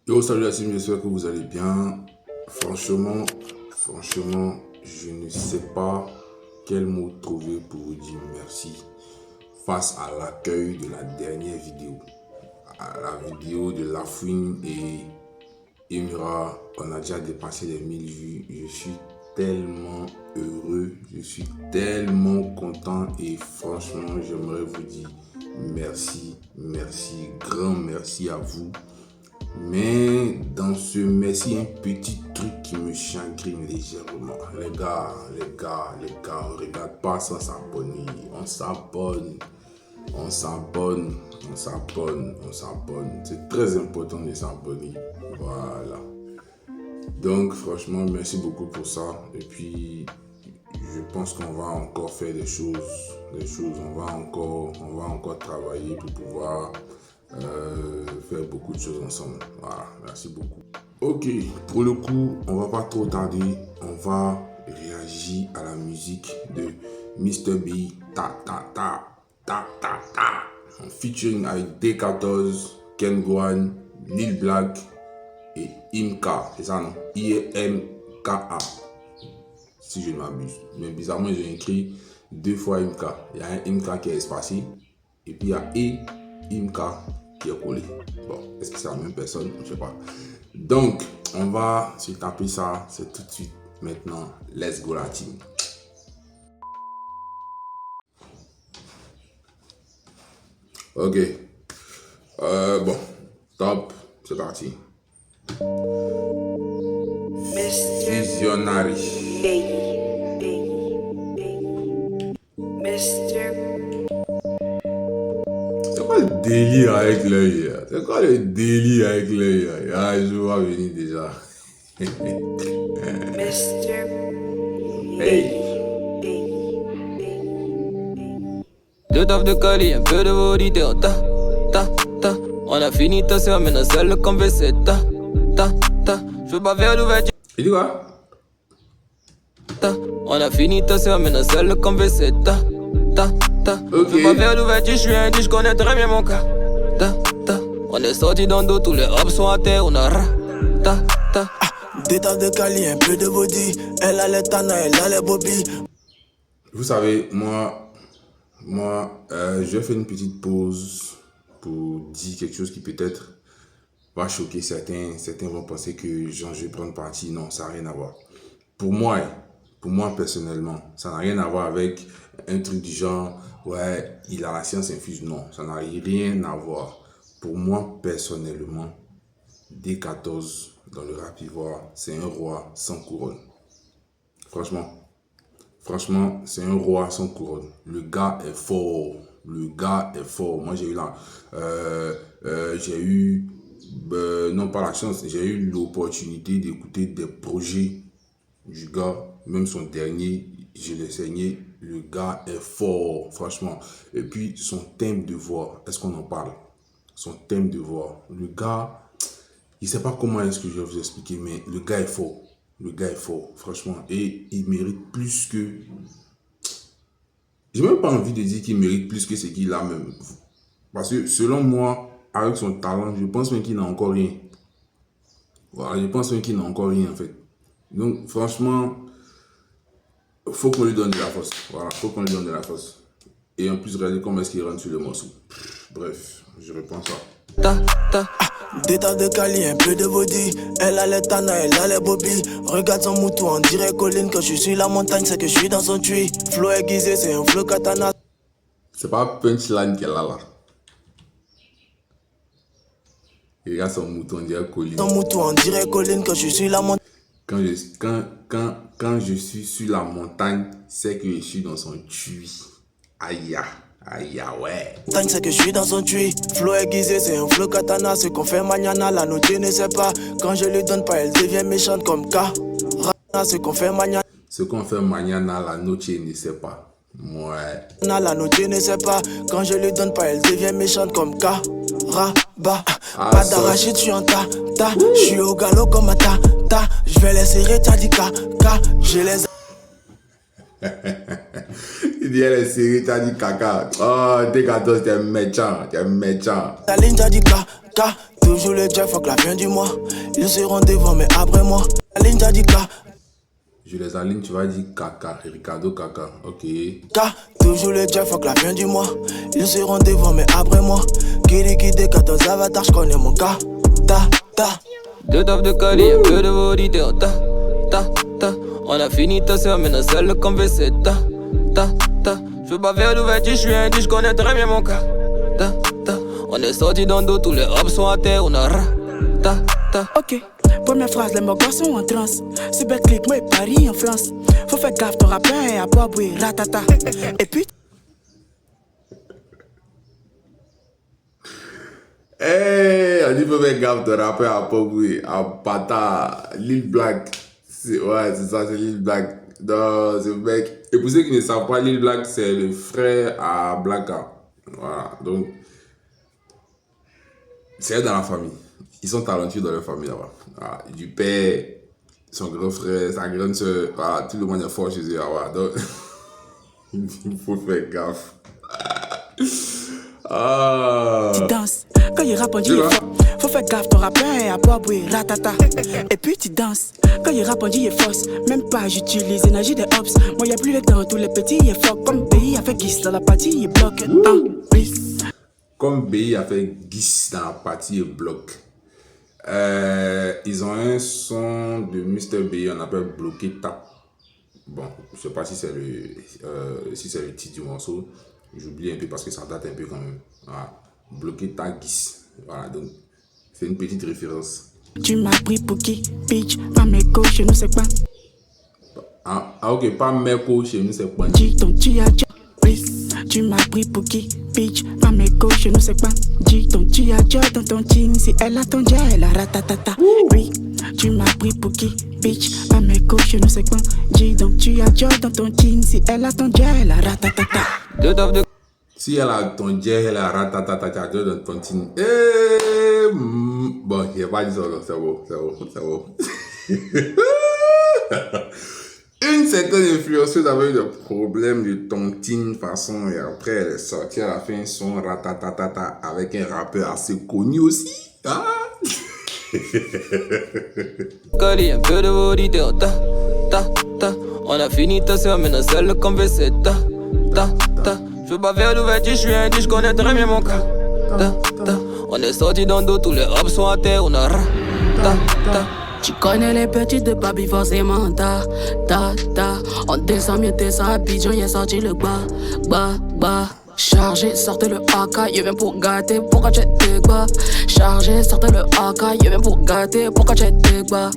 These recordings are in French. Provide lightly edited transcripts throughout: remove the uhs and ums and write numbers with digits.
Yo, salut la team, j'espère que vous allez bien. Franchement, je ne sais pas quel mot trouver pour vous dire merci face à l'accueil de la dernière vidéo. À la vidéo de Lafouine et Emira, on a déjà dépassé les 1000 vues. Je suis tellement heureux, je suis tellement content et franchement, j'aimerais vous dire merci, grand merci à vous. Mais dans ce merci, un petit truc qui me chagrine légèrement. Les gars, on regarde pas sans s'abonner. On s'abonne. C'est très important de s'abonner. Voilà. Donc franchement, merci beaucoup pour ça. Et puis, je pense qu'on va encore faire des choses. On va encore travailler pour pouvoir faire beaucoup de choses ensemble. Voilà, merci beaucoup. Ok, pour le coup, on va pas trop tarder. On va réagir à la musique de Mr. B. En featuring avec D14, Ken Guan, Lil Black et Imka. C'est ça, non? I-M-K-A. Si je ne m'abuse. Mais bizarrement, j'ai écrit deux fois Imka. Il y a un Imka qui est espacé. Et puis il y a Imka qui est collé. Bon, est-ce que c'est la même personne? Je ne sais pas. Donc, on va se taper ça. C'est tout de suite. Maintenant, let's go la team. Ok. Bon, top. C'est parti. Visionary. C'est quoi le délire avec l'œil? C'est quoi le délire avec l'œil? Ah, je vois venir déjà. Hey. Deux taffes de colis, un peu de vodité, on a fini ta soeur, maintenant seul comme WC, je veux pas faire d'ouverture. Il dit quoi? On a fini ta soeur, maintenant seul comme WC, je veux pas faire d'ouverture, je suis indien, je connais très bien mon cas. On est sorti dans l'eau, tous les hops sont à terre, on a Deux taffes de Cali, un peu de body. Elle a les Tana, elle a les Bobby. Vous savez, moi, je vais faire une petite pause pour dire quelque chose qui peut-être va choquer certains. Certains vont penser que genre, je vais prendre parti. Non, ça n'a rien à voir. Pour moi personnellement, ça n'a rien à voir avec un truc du genre, ouais, il a la science infuse. Non, ça n'a rien à voir. Pour moi personnellement, D14 dans le rap ivoire, c'est un roi sans couronne. Franchement, c'est un roi sans couronne. Le gars est fort. Moi, non pas la chance, j'ai eu l'opportunité d'écouter des projets du gars. Même son dernier, je l'ai saigné. Le gars est fort, franchement. Et puis, son thème de voix, est-ce qu'on en parle? Son thème de voix. Le gars, je ne sais pas comment est-ce que je vais vous expliquer, mais le gars est fort. Le gars est fort, franchement. Et il mérite plus que... J'ai même pas envie de dire qu'il mérite plus que ce qu'il a même. Parce que selon moi, avec son talent, je pense même qu'il n'a encore rien. Voilà, je pense même qu'il n'a encore rien en fait. Donc franchement, faut qu'on lui donne de la force. Voilà, faut qu'on lui donne de la force. Et en plus, regardez comment est-ce qu'il rentre sur le morceau. Bref, je reprends ça. Deux taffes de Cali, un peu de body. Elle a les Tana, elle a les Bobby. Regarde son mouton, on dirait colline. Quand je suis la montagne, c'est que je suis dans son tuile. Flow aiguisé, c'est un flow katana. C'est pas punchline qu'elle a là. Il regarde son mouton, on dirait colline. Son mouton, on dirait colline. Quand je suis la montagne. Quand je suis sur la montagne, c'est que je suis dans son tuile. Aïe, ouais. C'est que je suis dans son tuile. Flow aiguisé, c'est un flow katana. Ce qu'on fait mañana, la note ne sait pas. Quand je lui donne pas, elle devient méchante comme K. Ce qu'on fait mañana. Ce qu'on fait mañana, la noche ne sait pas. Ouais. La note ne sait pas. Quand je lui donne pas, elle devient méchante comme K. Pas d'arrachide, je suis en ta. Je suis au galop comme un ta. Je vais les serrer, t'as dit K. Je les. Il dit, elle est série, t'as dit caca. Oh, D14, t'es méchant. Ta ligne, t'as dit K. toujours le Jeff, fuck la fin du mois. Ils seront devant, mais après moi. La ligne a dit K. Je les aligne, tu vas dire caca, Ricardo caca, ok. K, toujours le Jeff, fuck la fin du mois. Ils seront devant, mais après moi. Kiri des 14 avatars, j'connais mon cas. Ta. Deux taffes de colis, un peu de vaudité, ta. On a fini ta soeur, mais notre seule comme WC, ta. Je veux pas faire d'ouverture, je suis indien, je connais très bien mon cas. Ta. On est sorti dans le dos, tous les hops sont à terre, on a ta. Ok, première phrase, les mots sont en transe. Super clip, moi et Paris en France. Faut faire gaffe, ton rappeur est à boire, bouer, ratata. Et puis. On dit faut faire gaffe de rappeur à Pogui, à Pata, Lil Black. Ouais, c'est ça, c'est Lil Black. Non, c'est le mec. Et pour ceux qui ne savent pas, Lil Black, c'est le frère à Blacka. Voilà, donc. C'est dans la famille. Ils sont talentueux dans leur famille là-bas. Voilà, du père, son grand frère, sa grande soeur, voilà, tout le monde est fort chez eux. Voilà, donc, il faut faire gaffe. Tu danses, quand il rappe on dit il est fort. Faut faire gaffe, ton rappeur est à boire, bouer, ratata. Et puis tu danses, quand il rappe on dit il est fausse. Même pas, j'utilise l'énergie des hops. Moi y'a plus le temps, tous les petits il est fort. Comme pays a fait guise dans la partie, il bloque. Comme BI a fait Guiss dans la partie et bloc. Ils ont un son de Mr. BI, on appelle Bloqué Tap. Bon, je sais pas si c'est le titre du morceau. J'oublie un peu parce que ça date un peu quand même. Voilà. Bloqué Tap Guiss. Voilà, donc c'est une petite référence. Tu m'as pris pour qui, bitch, pas mes coachs, chez nous c'est pas. Ah ok, pas Merco, chez nous c'est pas. Dis donc tu as déjà, tu m'as pris pour qui, bitch, pas mes coachs, chez nous c'est pas. Dis donc tu as déjà dans ton jean, si elle a ton dia, elle a ratatata. Oui, tu m'as pris pour qui, bitch, pas mes coachs, chez nous c'est pas. Dis donc tu as déjà dans ton jean, si elle a ton dia, elle a ratatata. Deux taffes de Si elle a ton jet, elle a ratatata dans ton team. Bon, il n'y a pas dit ça, c'est bon. Une certaine influenceuse avait eu des problèmes de tontine façon et après elle est sortie à la fin son ratatatata avec un rappeur assez connu aussi. Ah! colis, un peu de vaudité, ta. On a fini ta soeur, mais notre seule comme WC, ta. Je veux pas faire d'ouverture, je suis indien, je connais très bien mon cas. Ta. On est sorti dans le dos, tous les hops sont à terre, on a ta. Tu connais les petites de Babi, forcément, ta. On descend mieux, t'es ça, Abidjan, y'a sorti le bas. Chargé, sortez le AK, y'a bien pour gâter, pourquoi tu t'es bas. Chargé, sortez le AK, y'a bien pour gâter, pourquoi tu t'es bas.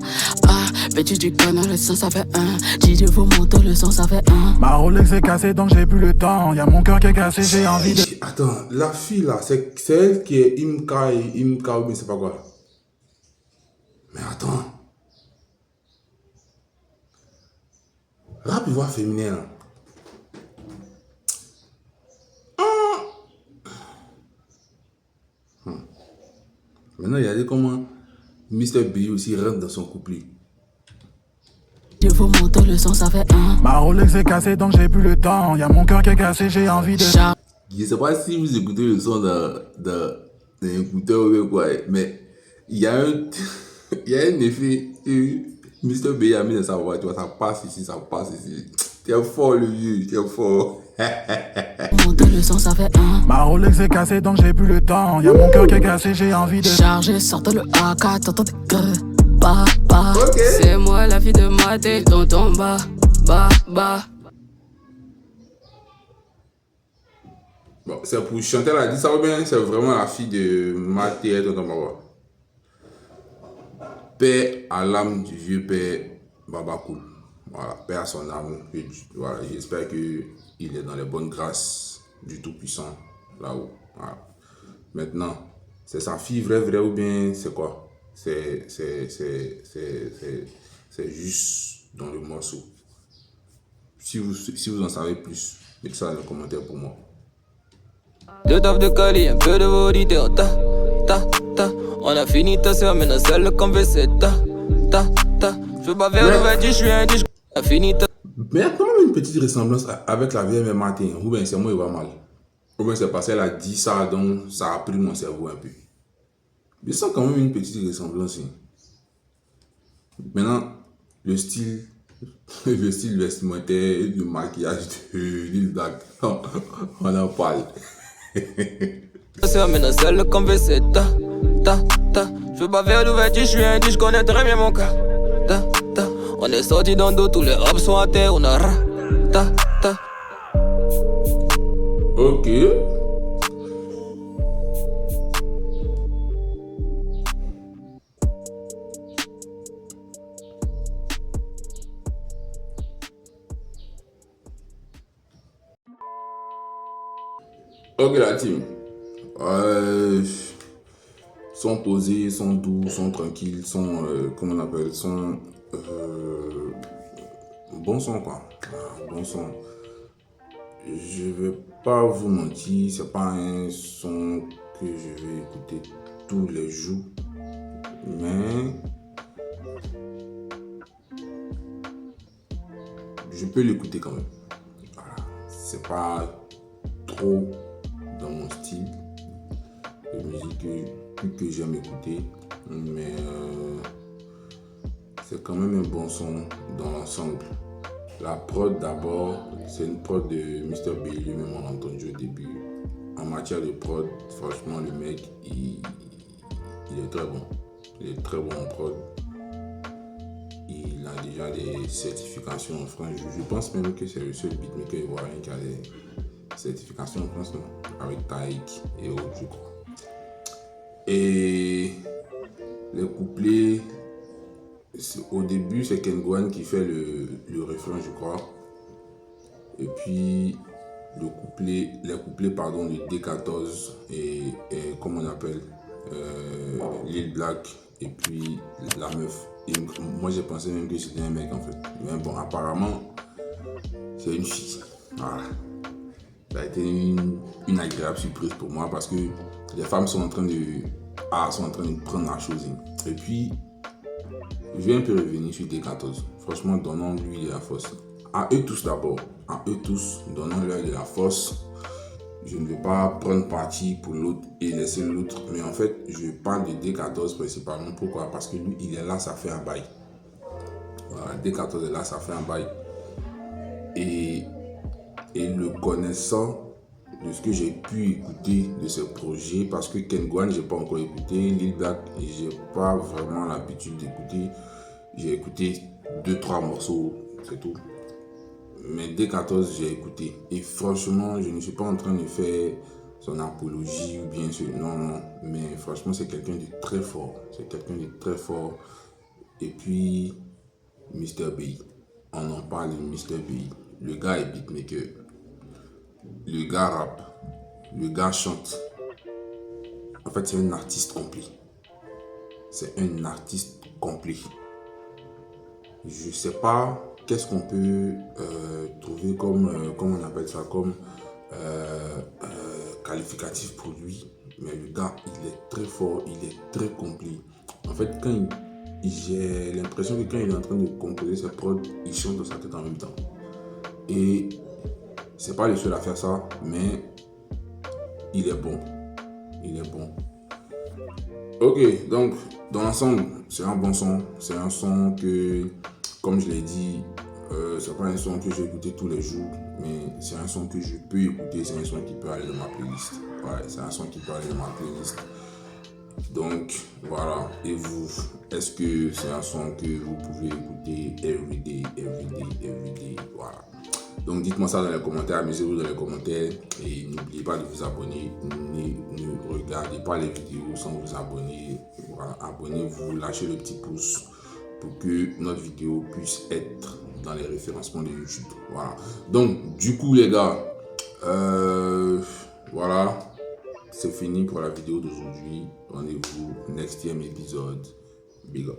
Ah, petit du canal, le son ça fait un. DJ vous monter le son ça fait un. Ma Rolex est cassée donc j'ai plus le temps. Y'a mon cœur qui est cassé, j'ai envie de. Attends, la fille là, c'est elle qui est Imka ou bien c'est pas quoi. Mais attends. Rap voix féminin là. Maintenant, il y a dit comment Mr. B aussi rentre dans son couplet. Je vous monter le son, ça fait un. Ma Rolex est cassée donc j'ai plus le temps. Y'a mon cœur qui est cassé, j'ai envie de. Je sais pas si vous écoutez le son d'un écouteur ou quoi, mais il y a un effet que Mr. B a mis dans sa voiture. Ça passe ici, ça passe ici. T'es fort le vieux, t'es fort. Monter le son, ça fait un. Ma Rolex est cassée donc j'ai plus le temps. Y'a mon cœur qui est cassé, j'ai envie de. Chargé, sortez le AK, t'entends des grrr. Bah. Okay. C'est moi la fille de Maté, dans ton bas. Bon, c'est pour chanter, elle a dit ça ou bien c'est vraiment la fille de Maté et Tonton Baba. Paix à l'âme du vieux père Baba Cool. Voilà, paix à son âme. Voilà, j'espère qu'il est dans les bonnes grâces du Tout-Puissant là-haut. Voilà. Maintenant, c'est sa fille vraie ou bien c'est quoi? C'est juste dans le morceau. Si vous en savez plus, mettez ça dans les commentaires pour moi. Deux taffes de colis, un peu de vaudité, ta. On a fini ta soeur, mais notre seule comme WC, ta. Je veux pas faire d'ouverture, je suis indien, on a fini ta. Mais il y a quand même une petite ressemblance avec la vieille matin. Ou bien c'est moi qui va mal. Ou bien c'est parce qu'elle a dit ça, donc ça a pris mon cerveau un peu. Je sens quand même une petite ressemblance. Maintenant, le style vestimentaire, le maquillage de Lil Black, on en parle. C'est amène celle comme VC, ta, ta, ta. Je veux pas faire d'ouverture, je suis indien, je connais très bien mon cas. Ta, ta. On est sorti dans l'eau, tous les hops sont à terre, on a ra, ta, ta. Ok. Ok la team. Sont posés, sont doux, sont tranquilles, sont comment on appelle, sont bon son quoi. Bon son. Je vais pas vous mentir, c'est pas un son que je vais écouter tous les jours, mais je peux l'écouter quand même. Voilà. C'est pas trop dans mon style de musique que j'aime écouter, mais c'est quand même un bon son dans l'ensemble. La prod d'abord, c'est une prod de Mr. B, lui-même on l'a entendu au début. En matière de prod, franchement le mec il est très bon. Il est très bon en prod. Il a déjà des certifications en France. Je pense même que c'est le seul beatmaker ivoirien qui a des certifications en France, non? Avec Taïk et autres, je crois. Et les couplets, au début c'est Ken Gwan qui fait le refrain, je crois. Et puis les couplets pardon, de D14 et comment on appelle Lil Black et puis la meuf. Et moi j'ai pensé même que c'était un mec en fait. Mais bon, apparemment c'est une fille. Voilà. Ça a été une agréable surprise pour moi parce que les femmes sont en train de prendre la chose. Et puis, je vais un peu revenir sur D14. Franchement, donnons-lui de la force. À eux tous d'abord. À eux tous, donnons-leur de la force. Je ne vais pas prendre parti pour l'autre et laisser l'autre. Mais en fait, je parle de D14 principalement. Pourquoi? Parce que lui, il est là, ça fait un bail. Voilà, D14 est là, ça fait un bail. Et le connaissant de ce que j'ai pu écouter de ce projet, parce que Ken Gwan, j'ai pas encore écouté, Lil Black, j'ai pas vraiment l'habitude d'écouter. J'ai écouté 2-3 morceaux, c'est tout. Mais D14, j'ai écouté. Et franchement, je ne suis pas en train de faire son apologie ou bien sûr, non. Mais franchement, c'est quelqu'un de très fort. C'est quelqu'un de très fort. Et puis, Mr. B. On en parle de Mr. B. Le gars est beatmaker. Le gars rappe. Le gars chante. En fait, c'est un artiste complet. C'est un artiste complet. Je sais pas qu'est-ce qu'on peut trouver comme, comment on appelle ça, comme qualificatif pour lui. Mais le gars, il est très fort, il est très complet. En fait, j'ai l'impression que quand il est en train de composer ses prods, il chante dans sa tête en même temps. Et c'est pas le seul à faire ça, mais il est bon. Il est bon. Ok, donc dans l'ensemble, c'est un bon son. C'est un son que, comme je l'ai dit, c'est pas un son que j'ai écouté tous les jours, mais c'est un son que je peux écouter. C'est un son qui peut aller dans ma playlist. Ouais, c'est un son qui peut aller dans ma playlist. Donc voilà. Et vous, est-ce que c'est un son que vous pouvez écouter everyday? Voilà. Donc dites-moi ça dans les commentaires, amusez-vous dans les commentaires et n'oubliez pas de vous abonner. Ne regardez pas les vidéos sans vous abonner. Voilà, abonnez-vous, lâchez le petit pouce pour que notre vidéo puisse être dans les référencements de YouTube. Voilà. Donc du coup les gars, voilà, c'est fini pour la vidéo d'aujourd'hui. Rendez-vous next épisode. Big up.